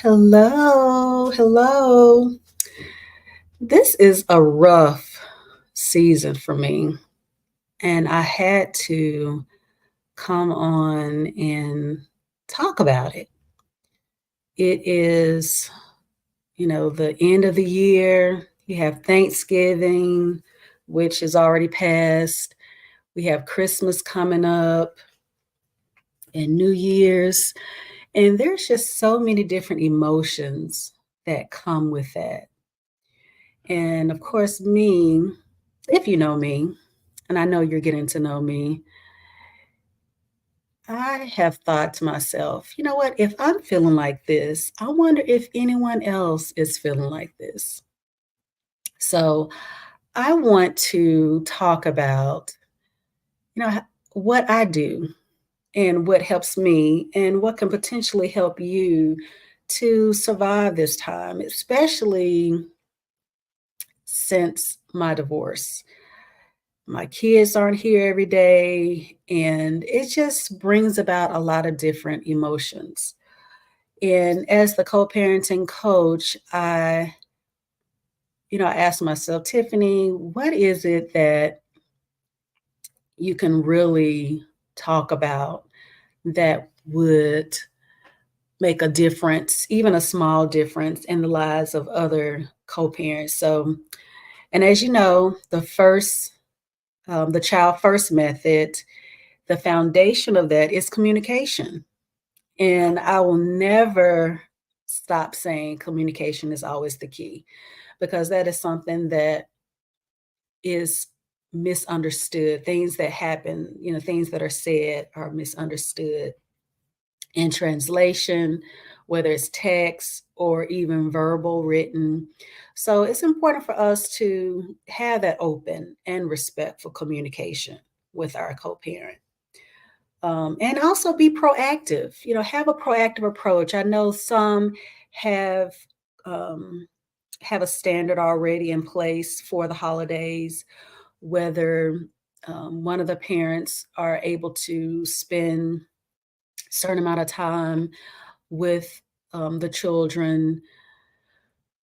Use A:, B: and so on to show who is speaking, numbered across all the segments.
A: Hello, hello. This is a rough season for me, and I had to come on and talk about it. It is, the end of the year. You have Thanksgiving, which is already passed. We have Christmas coming up and New Year's, and there's just so many different emotions that come with that. And of course, me, if you know me, and I know you're getting to know me, I have thought to myself, you know what? If I'm feeling like this, I wonder if anyone else is feeling like this. So I want to talk about, what I do and what helps me and what can potentially help you to survive this time, especially since my divorce. My kids aren't here every day, and it just brings about a lot of different emotions. And as the co-parenting coach, I asked myself, Tiffany, what is it that you can really talk about that would make a difference, even a small difference in the lives of other co-parents? So, and as you know, the child first method, the foundation of that is communication. And I will never stop saying communication is always the key because that is something that is misunderstood. Things that happen, things that are said are misunderstood in translation, whether it's text or even verbal, written. So it's important for us to have that open and respectful communication with our co parent. And also be proactive, have a proactive approach. I know some have um, have a standard already in place for the holidays, whether one of the parents are able to spend a certain amount of time with the children,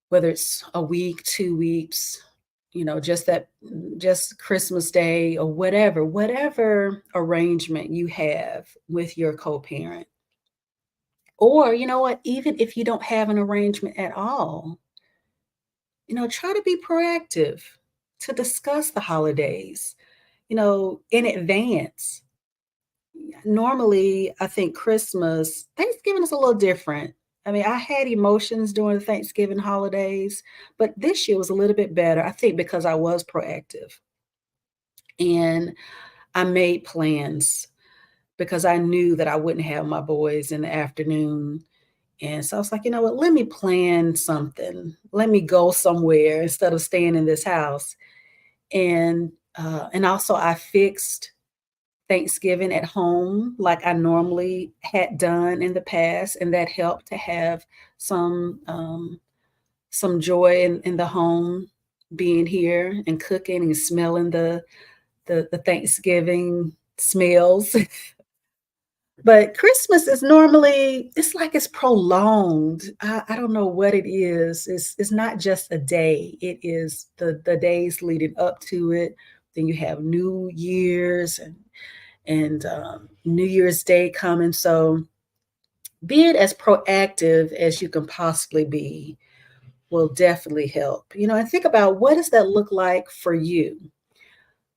A: whether it's a week, 2 weeks, just Christmas Day or whatever arrangement you have with your co-parent. Or, you know what, even if you don't have an arrangement at all, try to be proactive to discuss the holidays, in advance. Normally, I think Thanksgiving is a little different. I mean, I had emotions during the Thanksgiving holidays, but this year was a little bit better, I think, because I was proactive and I made plans because I knew that I wouldn't have my boys in the afternoon. And so I was like, you know what? Let me plan something. Let me go somewhere instead of staying in this house. And also I fixed Thanksgiving at home like I normally had done in the past, and that helped to have some joy in the home, being here and cooking and smelling the Thanksgiving smells. But Christmas is normally it's like it's prolonged. I don't know what it is. It's not just a day. It is the days leading up to it. Then you have New Year's and New Year's Day coming. So being as proactive as you can possibly be will definitely help. And think about what does that look like for you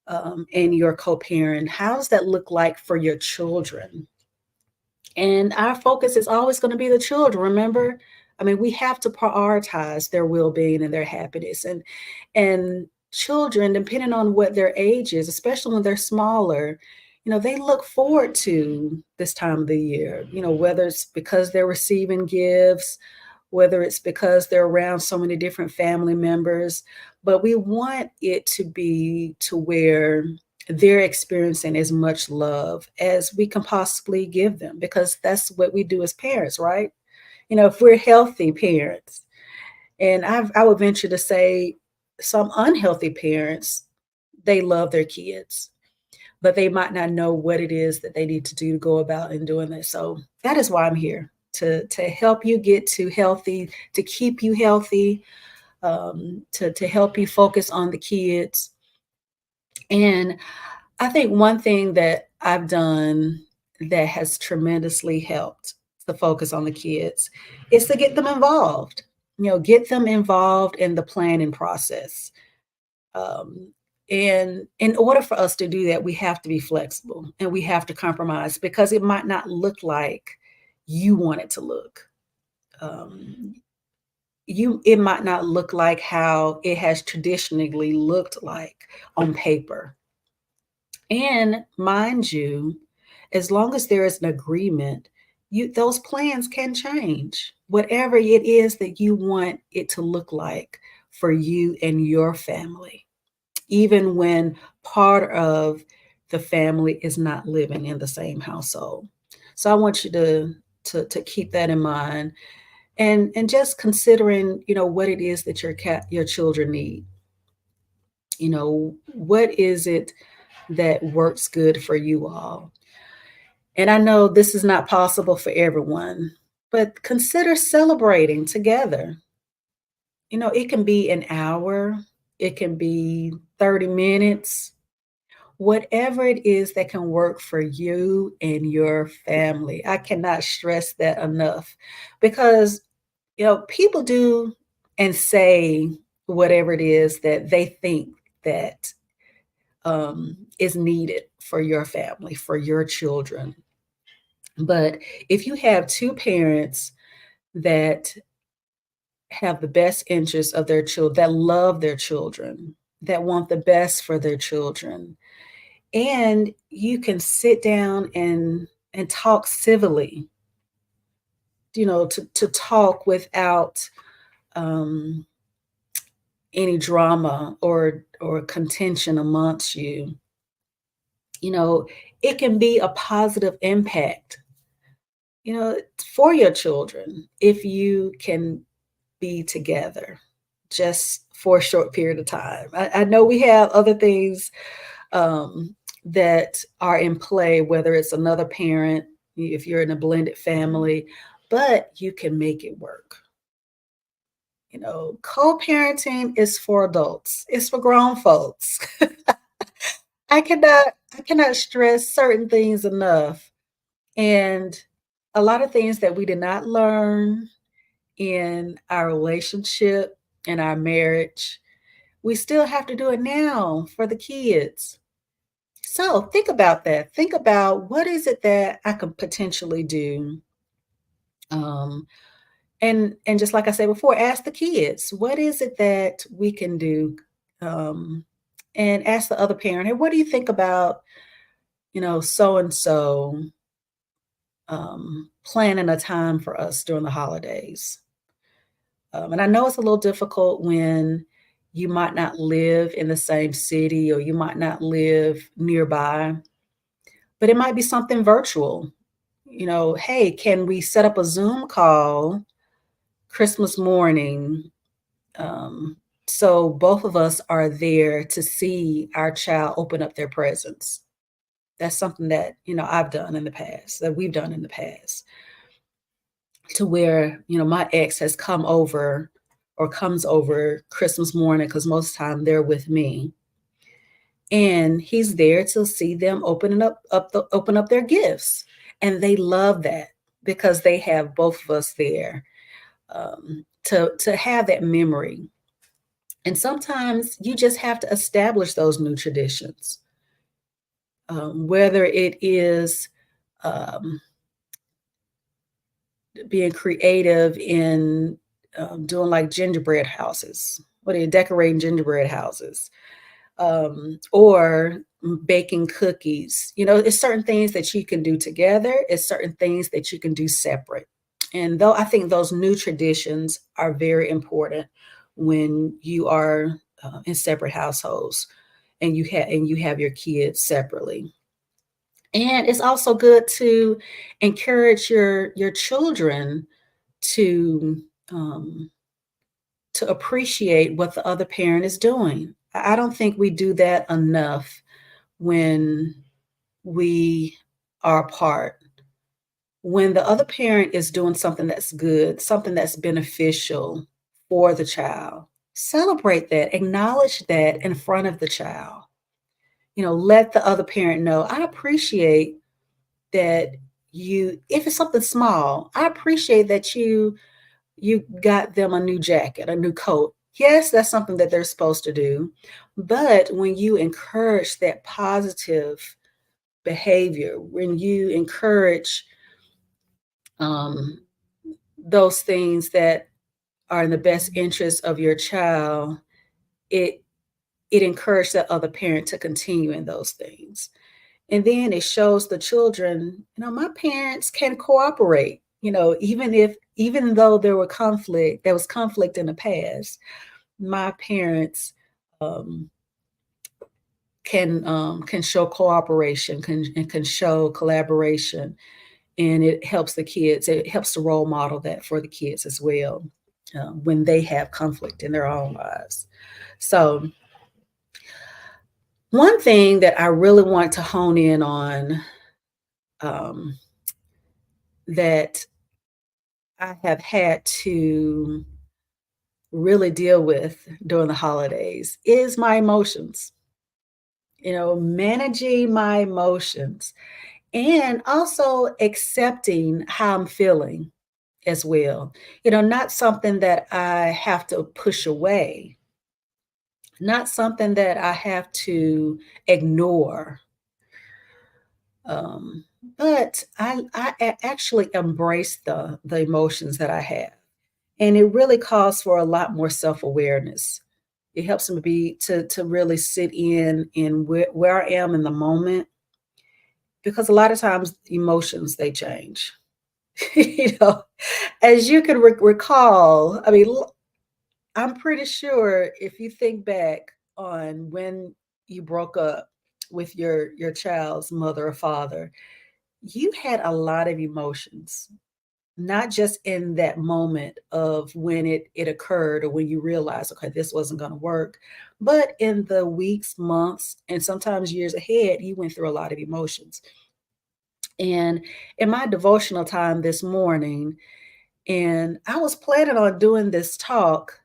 A: and your co-parent? How does that look like for your children? And our focus is always going to be the children, remember? I mean, we have to prioritize their well-being and their happiness. And children, depending on what their age is, especially when they're smaller, they look forward to this time of the year, whether it's because they're receiving gifts, whether it's because they're around so many different family members. But we want it to be to where they're experiencing as much love as we can possibly give them, because that's what we do as parents, right? If we're healthy parents, and I would venture to say some unhealthy parents, they love their kids, but they might not know what it is that they need to do to go about in doing this. So that is why I'm here, to help you get to healthy, to keep you healthy, to help you focus on the kids. And I think one thing that I've done that has tremendously helped to focus on the kids is to get them involved. Get them involved in the planning process. Um, and in order for us to do that, we have to be flexible and we have to compromise because it might not look like you want it to look. Um, it might not look like how it has traditionally looked like on paper. And mind you, as long as there is an agreement, those plans can change. Whatever it is that you want it to look like for you and your family, even when part of the family is not living in the same household. So I want you to keep that in mind, and just considering, what it is that your children need. What is it that works good for you all? And I know this is not possible for everyone, but consider celebrating together. It can be an hour, it can be 30 minutes, whatever it is that can work for you and your family. I cannot stress that enough because, people do and say whatever it is that they think that is needed for your family, for your children. But if you have two parents that have the best interests of their children, that love their children, that want the best for their children, and you can sit down and talk civilly, to talk without um, any drama or contention amongst you. You know, it can be a positive impact, for your children if you can be together just for a short period of time. I know we have other things that are in play, whether it's another parent, if you're in a blended family, but you can make it work. Co-parenting is for adults. It's for grown folks. I cannot stress certain things enough. And a lot of things that we did not learn in our relationship, in our marriage, we still have to do it now for the kids. So think about that. Think about what is it that I could potentially do. Um, and just like I said before, ask the kids, what is it that we can do? Um, and ask the other parent, hey, what do you think about, so and so planning a time for us during the holidays? And I know it's a little difficult when you might not live in the same city or you might not live nearby, but it might be something virtual. Hey, can we set up a Zoom call Christmas morning? Um, so both of us are there to see our child open up their presents. That's something that, I've done in the past, that we've done in the past, to where, my ex has come over or comes over Christmas morning because most of the time they're with me. And he's there to see them open up their gifts. And they love that because they have both of us there, to have that memory. And sometimes you just have to establish those new traditions, whether it is um, being creative in doing like gingerbread houses. What are you decorating gingerbread houses? Or baking cookies. It's certain things that you can do together. It's certain things that you can do separate. And though I think those new traditions are very important when you are in separate households and you have your kids separately. And it's also good to encourage your children to um, to appreciate what the other parent is doing. I don't think we do that enough when we are apart, When the other parent is doing something that's good, something that's beneficial for the child, celebrate that, acknowledge that in front of the child. Let the other parent know, I appreciate that you, if it's something small, I appreciate that you got them a new jacket, a new coat. Yes, that's something that they're supposed to do. But when you encourage that positive behavior, when you encourage um, those things that are in the best interest of your child, it it encourages that other parent to continue in those things. And then it shows the children, my parents can cooperate, even though there was conflict in the past, my parents um, can show cooperation, can show collaboration, and it helps to role model that for the kids as well, when they have conflict in their own lives. So one thing that I really want to hone in on, um, that I have had to really deal with during the holidays is my emotions, managing my emotions and also accepting how I'm feeling as well. Not something that I have to push away, not something that I have to ignore. Um, but actually embrace the emotions that I have. And it really calls for a lot more self-awareness. It helps me to really sit in where I am in the moment, because a lot of times emotions, they change. you know, as you can recall, I mean, I'm pretty sure if you think back on when you broke up with your child's mother or father, you had a lot of emotions, not just in that moment of when it occurred or when you realized, okay, this wasn't going to work, but in the weeks, months, and sometimes years ahead, you went through a lot of emotions. And in my devotional time this morning, and I was planning on doing this talk,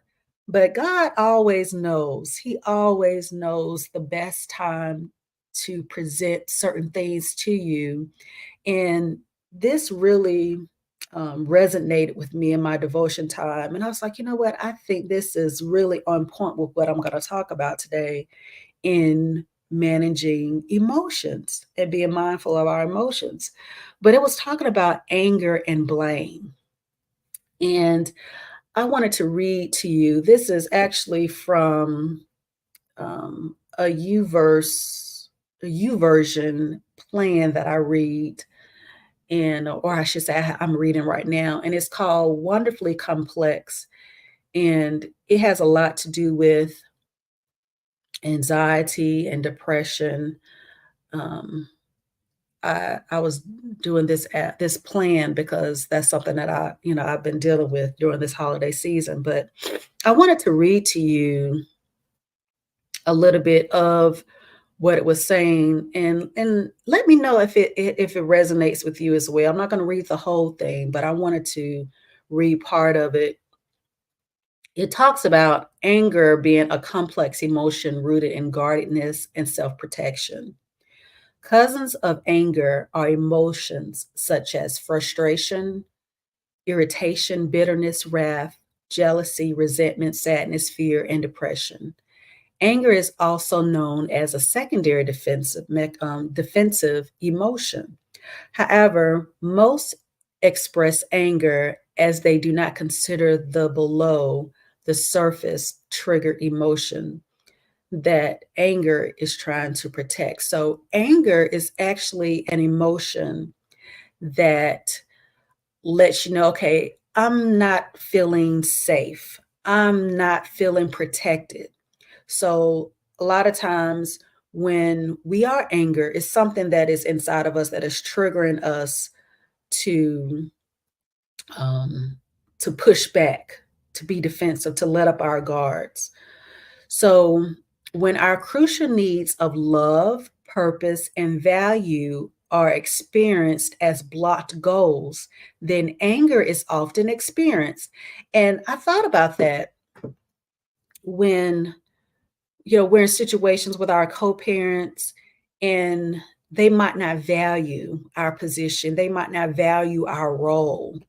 A: but God always knows. He always knows the best time to present certain things to you. And this really resonated with me in my devotion time. And I was like, you know what? I think this is really on point with what I'm going to talk about today in managing emotions and being mindful of our emotions. But it was talking about anger and blame. And I wanted to read to you. This is actually from a U version plan that I read, and or I should say I'm reading right now, and it's called Wonderfully Complex, and it has a lot to do with anxiety and depression. Um, I was doing this plan because that's something that I've been dealing with during this holiday season. But I wanted to read to you a little bit of what it was saying, and let me know if it resonates with you as well. I'm not going to read the whole thing, but I wanted to read part of it. It talks about anger being a complex emotion rooted in guardedness and self-protection. Cousins of anger are emotions such as frustration, irritation, bitterness, wrath, jealousy, resentment, sadness, fear, and depression. Anger is also known as a secondary defensive emotion. However, most express anger as they do not consider the below the surface trigger emotion that anger is trying to protect. So, anger is actually an emotion that lets you know, okay, I'm not feeling safe, I'm not feeling protected. So a lot of times when we are angry, it's something that is inside of us that is triggering us to um, to push back, to be defensive, to let up our guards. So when our crucial needs of love, purpose, and value are experienced as blocked goals, then anger is often experienced. And I thought about that when, we're in situations with our co-parents and they might not value our position, they might not value our role,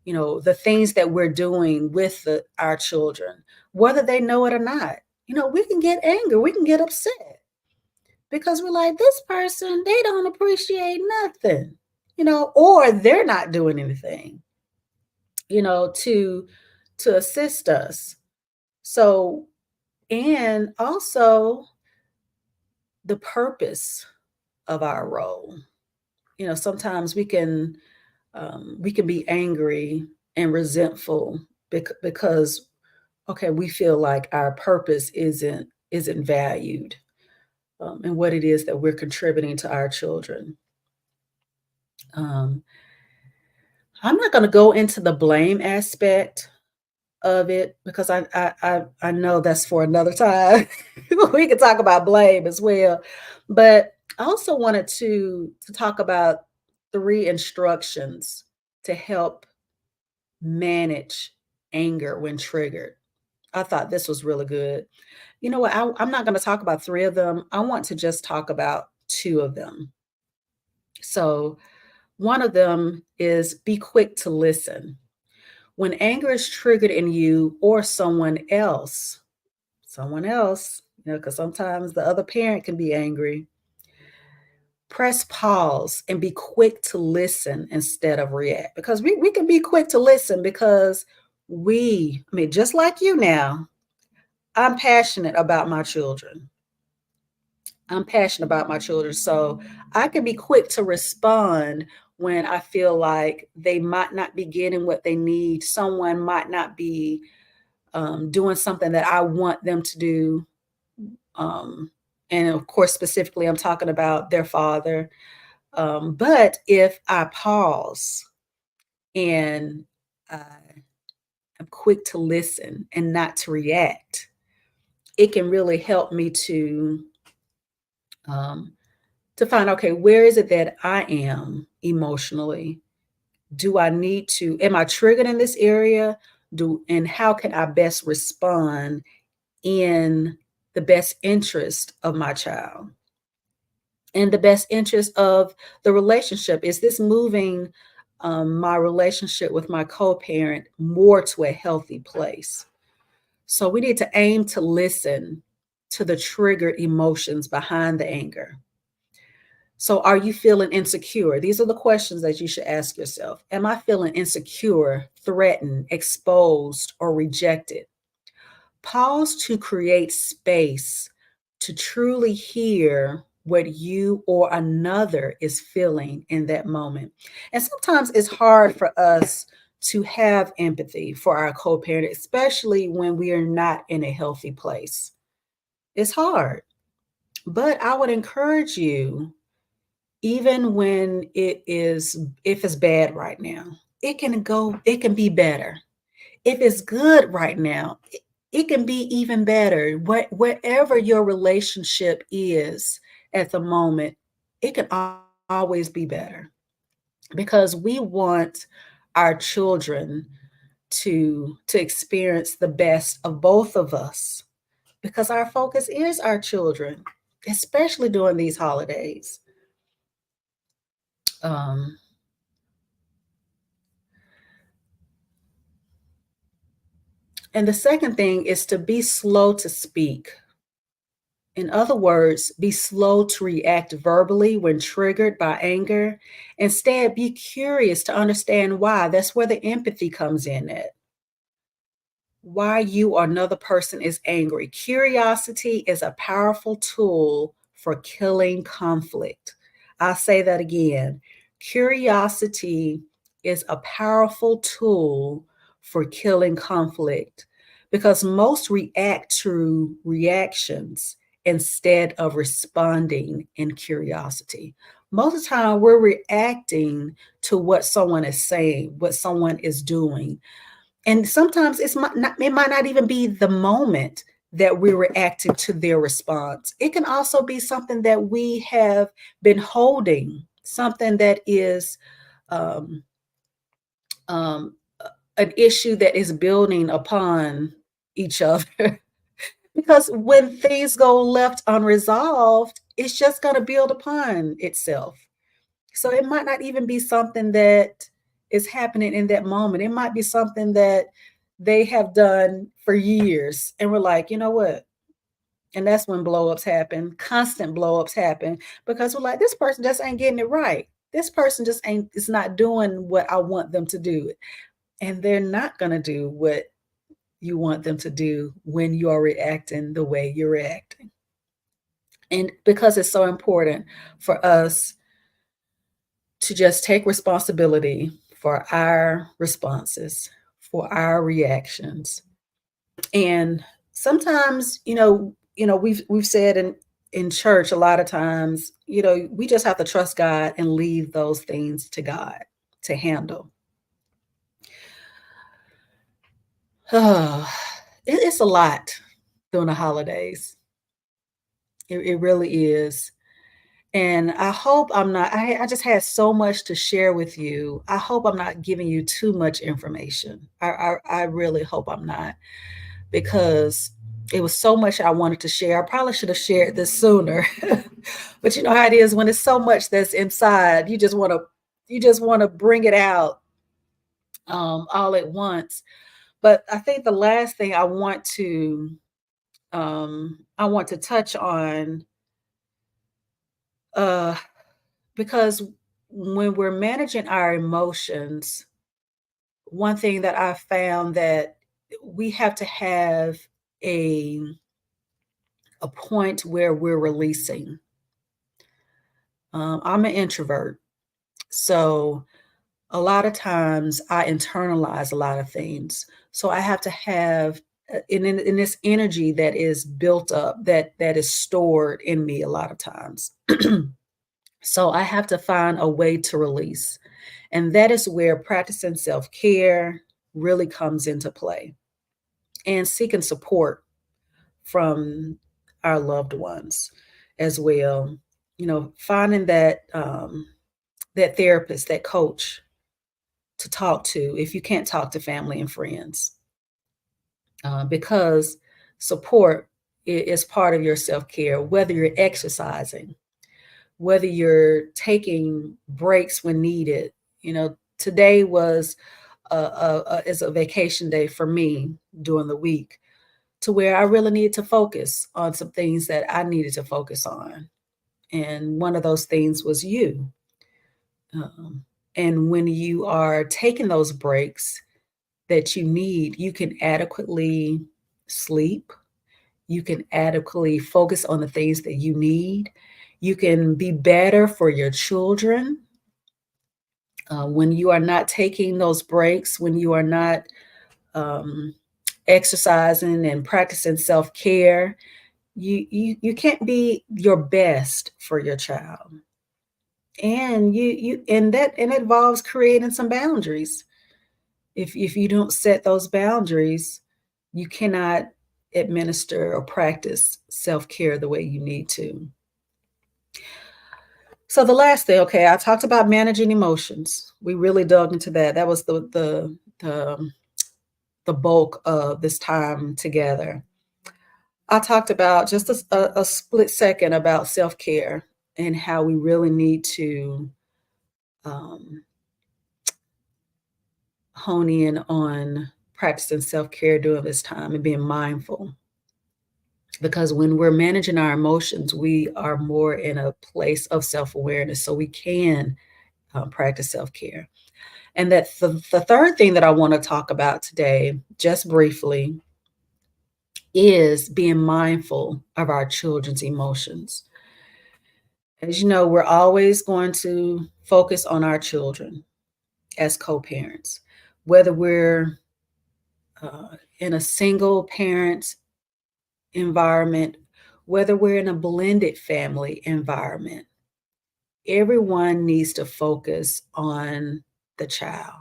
A: the things that we're doing with our children, whether they know it or not. We can get angry, we can get upset because we're like, this person, they don't appreciate nothing, or they're not doing anything, to assist us. So, and also the purpose of our role. Sometimes we can be angry and resentful because okay, we feel like our purpose isn't valued, and what it is that we're contributing to our children. Um, I'm not going to go into the blame aspect of it because I know that's for another time. We can talk about blame as well, but I also wanted to talk about 3 instructions to help manage anger when triggered. I thought this was really good. You know what? I'm not going to talk about 3 of them. I want to just talk about 2 of them. So, one of them is be quick to listen. When anger is triggered in you or someone else, because sometimes the other parent can be angry, press pause and be quick to listen instead of react. Because we can be quick to listen because I mean, just like you now, I'm passionate about my children. I'm passionate about my children. So I can be quick to respond when I feel like they might not be getting what they need. Someone might not be doing something that I want them to do. Um, and of course, specifically, I'm talking about their father. But if I pause and I am quick to listen and not to react, it can really help me um, to find, okay, where is it that I am emotionally? Do I need to, am I triggered in this area? And how can I best respond in the best interest of my child? In the best interest of the relationship? Is this moving my relationship with my co-parent more to a healthy place? So we need to aim to listen to the triggered emotions behind the anger. So are you feeling insecure? These are the questions that you should ask yourself. Am I feeling insecure, threatened, exposed, or rejected? Pause to create space to truly hear what you or another is feeling in that moment. And sometimes it's hard for us to have empathy for our co parent, especially when we are not in a healthy place. It's hard, but I would encourage you, even when if it's bad right now, it can be better. If it's good right now, it can be even better. Wherever your relationship is at the moment, it can always be better because we want our children to experience the best of both of us because our focus is our children, especially during these holidays. Um, and the second thing is to be slow to speak. In other words, be slow to react verbally when triggered by anger. Instead, be curious to understand why. That's where the empathy comes in at. Why you or another person is angry. Curiosity is a powerful tool for killing conflict. I'll say that again. Curiosity is a powerful tool for killing conflict because most react to reactions instead of responding in curiosity. Most of the time, we're reacting to what someone is saying, what someone is doing, and sometimes it might not even be the moment that we're reacting to their response. It can also be something that we have been holding something that is um, um, an issue that is building upon each other. Because when things go left unresolved, it's just going to build upon itself. So it might not even be something that is happening in that moment. It might be something that they have done for years. And we're like, you know what? And that's when blowups happen, constant blowups happen, because we're like, this person just ain't getting it right. This person just ain't, is not doing what I want them to do. And they're not going to do what you want them to do when you are reacting the way you're reacting. And because it's so important for us to just take responsibility for our responses, for our reactions. And sometimes, we've said in church a lot of times, we just have to trust God and leave those things to God to handle. It's a lot during the holidays. It really is. And I hope I'm not, I just had so much to share with you. I hope I'm not giving you too much information. I really hope I'm not, because it was so much I wanted to share. I probably should have shared this sooner. But you know how it is when it's so much that's inside, you just want to bring it out all at once. But I think the last thing I want to touch on, uh, because when we're managing our emotions, one thing that I found that we have to have a a point where we're releasing. I'm an introvert, so a lot of times I internalize a lot of things. So I have to have in this energy that is built up, that is stored in me a lot of times. So I have to find a way to release. And that is where practicing self care really comes into play, and seeking support from our loved ones as well. Finding that therapist, that coach to talk to if you can't talk to family and friends, because support is part of your self care, whether you're exercising, whether you're taking breaks when needed. Today was is a vacation day for me during the week, to where I really need to focus on some things that I needed to focus on. And one of those things was you. Um, and when you are taking those breaks that you need, you can adequately sleep. You can adequately focus on the things that you need. You can be better for your children. When you are not taking those breaks, when you are not um, exercising and practicing self care, you can't be your best for your child. And it involves creating some boundaries. If you don't set those boundaries, you cannot administer or practice self care the way you need to. So the last thing, okay, I talked about managing emotions. We really dug into that. That was the bulk of this time together. I talked about just a split second about self care and how we really need to um, hone in on practicing self care during this time and being mindful. Because when we're managing our emotions, we are more in a place of self awareness, so we can practice self care. And that the third thing that I want to talk about today, just briefly, is being mindful of our children's emotions. As you know, we're always going to focus on our children as co parents, whether we're in a single parent environment, whether we're in a blended family environment. Everyone needs to focus on the child.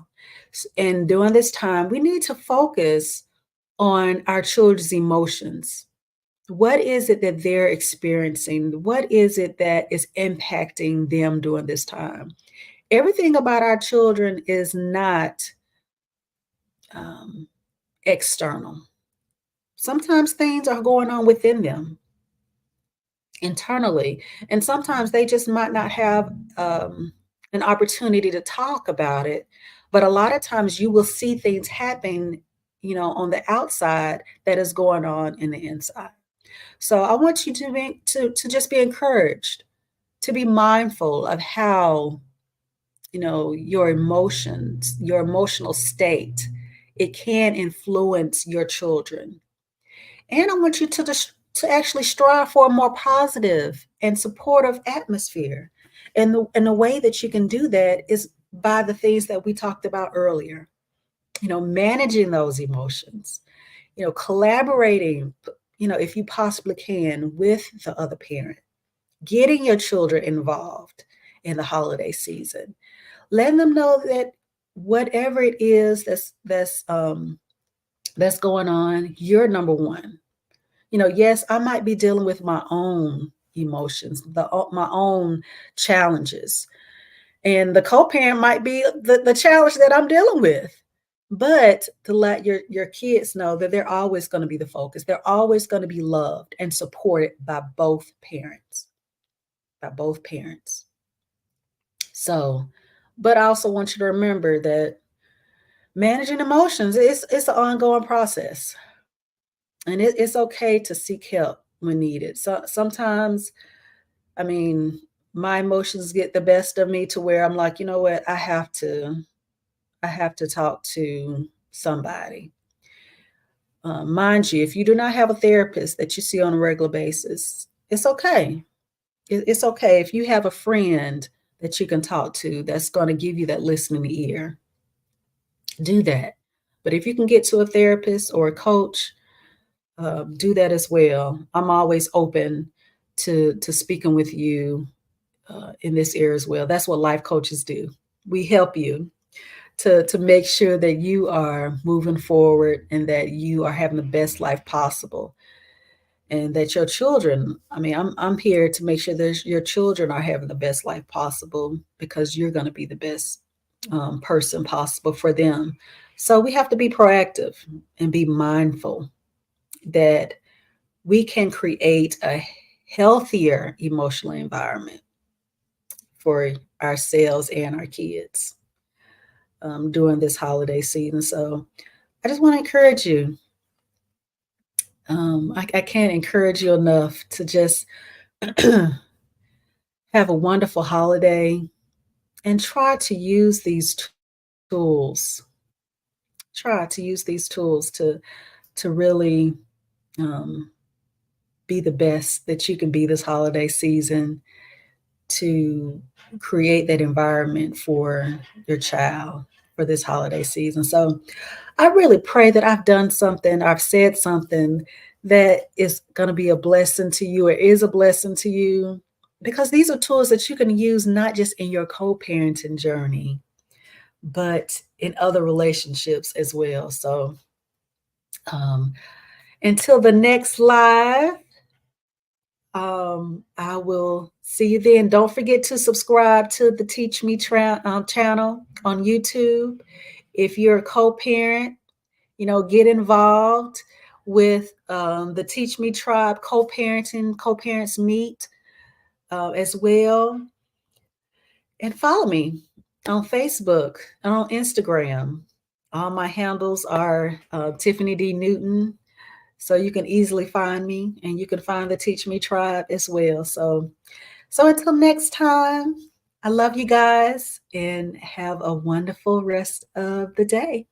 A: And during this time, we need to focus on our children's emotions. What is it that they're experiencing? What is it that is impacting them during this time? Everything about our children is not um, external. Sometimes things are going on within them internally, and sometimes they just might not have an opportunity to talk about it. But a lot of times you will see things happen, on the outside that is going on in the inside. So I want you to just be encouraged, to be mindful of how, your emotions, your emotional state, it can influence your children. And I want you to actually strive for a more positive and supportive atmosphere. And the way that you can do that is by the things that we talked about earlier. Managing those emotions, collaborating, if you possibly can, with the other parent, getting your children involved in the holiday season, letting them know that whatever it is that's going on, you're number one. Yes, I might be dealing with my own emotions, my own challenges, and the co-parent might be the challenge that I'm dealing with. But to let your kids know that they're always going to be the focus. They're always going to be loved and supported by both parents. By both parents. So, but I also want you to remember that managing emotions it's an ongoing process, and it's okay to seek help when needed. So sometimes, I mean, my emotions get the best of me to where I'm like, you know what, I have to talk to somebody. Mind you, if you do not have a therapist that you see on a regular basis, it's okay. It's okay if you have a friend that you can talk to that's going to give you that listening ear. Do that. But if you can get to a therapist or a coach, do that as well. I'm always open to speaking with you in this area as well. That's what life coaches do. We help you to make sure that you are moving forward and that you are having the best life possible, and that your children, I mean, I'm here to make sure that your children are having the best life possible, because you're going to be the best person possible for them. So we have to be proactive and be mindful that we can create a healthier emotional environment for ourselves and our kids during this holiday season. So I just want to encourage you. I can't encourage you enough to just have a wonderful holiday and try to use these tools. Try to use these tools to really um, be the best that you can be this holiday season, to create that environment for your child for this holiday season. So I really pray that I've done something, I've said something that is going to be a blessing to you, or is a blessing to you, because these are tools that you can use not just in your co parenting journey, but in other relationships as well. So um, until the next live, I will see you then. Don't forget to subscribe to the Teach Me channel on YouTube. If you're a co-parent, get involved with the Teach Me Tribe co-parenting, co-parents meet as well. And follow me on Facebook and on Instagram. All my handles are Tiffany D. Newton. So you can easily find me, and you can find the Teach Me Tribe as well. So until next time, I love you guys and have a wonderful rest of the day.